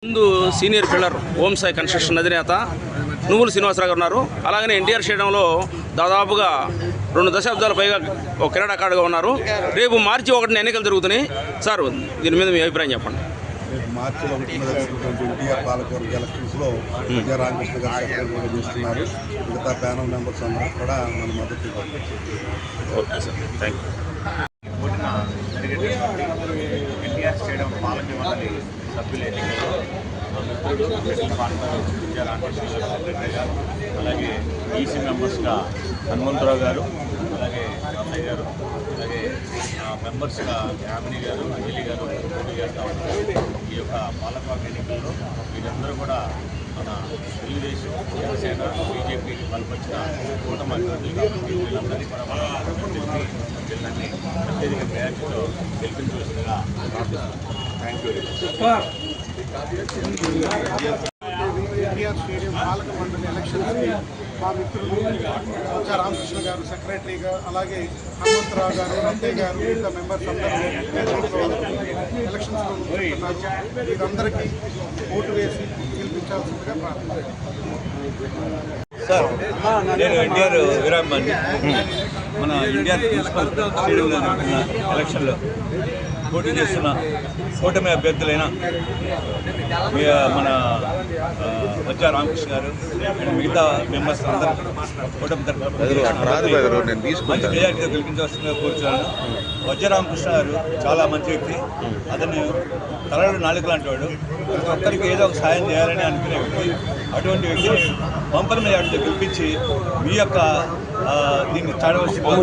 ముందు senior pillar Om Sai construction అధినేత నువ్వుల శ్రీనివాసరావు గారు ఉన్నారు. అలాగనే ఎన్టీఆర్ స్టేడియంలో దాదాపుగా 2 దశాబ్దాల పైగా ఒక క్రీడాకారుడుగా ఉన్నారు. రేపు మార్చి 1న ఎన్నికలు జరుగుతున్నాయి. సార్, దీని మీద మీ అభిప్రాయం చెప్పండి. మార్చి 1న జరుగుతున్నటువంటి ఎన్టీఆర్ పాలకవర్గ ఎలక్షన్స్లో విజయ రామకృష్ణ గారు సెక్రటరీగా చేస్తున్నారు. మిగతా ప్యానల్ మెంబర్స్ అందరూ కూడా మన మద్దతు ఇవ్వాలి. Okay sir, thank you. NTR stadium పాలక మండలి సభ్యుల ఎన్నికల్లో మిత్రుడు పార్ట్నర్ విజయ రామకృష్ణ గారు సెక్రటరీ గారు, అలాగే ఈసీ మెంబర్స్గా హనుమంతరావు గారు, అలాగే అన్నయ్య గారు, అలాగే మెంబర్స్గా యామిని గారు, అంజలి గారు పోటీ చేస్తూ ఉన్నారు. ఈ యొక్క పాలకవర్గ ఎన్నికల్లో వీరందరూ కూడా మన తెలుగుదేశం, జనసేన, బీజేపీకి బలపరిచిన కూటమి అభ్యర్థులు కాబట్టి వీళ్ళందరినీ కూడా మనం వీళ్ళని అత్యధిక ప్రయారిటీతో గెలిపించవలసిందిగా ప్రార్థిస్తున్నాం. Thank you. ఎన్టీఆర్ స్టేడియం పాలక మండలి ఎలక్షన్స్కి మా మిత్రులు రామకృష్ణ గారు సెక్రటరీగా, అలాగే హనుమంతరావు గారు, అత్తయ్య గారు, మిగతా మెంబర్స్ అందరూ ఎలక్షన్స్లో ఉంటున్నారు. వీరందరికీ ఓటు వేసి గెలిపించాల్సిందిగా ప్రార్థిస్తున్నాను. సార్, నేను ఎన్టీఆర్ వీరాంబాన్ని మన ఎన్టీఆర్ ప్రిన్సిపల్ స్టేడియంలో జరుగుతున్న ఎలక్షన్లో పోటీ చేస్తున్న కూటమి అభ్యర్థులైన మన వజ్జా రామకృష్ణ గారు అండ్ మిగతా మెంబర్స్ అందరూ కూటమి మంచి మెజార్టీతో గెలిపించవలసిందిగా కూర్చున్నాను. వజ్జా రామకృష్ణ గారు చాలా మంచి వ్యక్తి. అతను తలడు నాలుగు లాంటి వాడు. ప్రతి ఒక్కరికి ఏదో ఒక సాయం చేయాలని అనుకునే వ్యక్తి. అటువంటి వ్యక్తిని పంపల మెజార్టీతో గెలిపించి మీ యొక్క దీన్ని చాడవలసిందిగా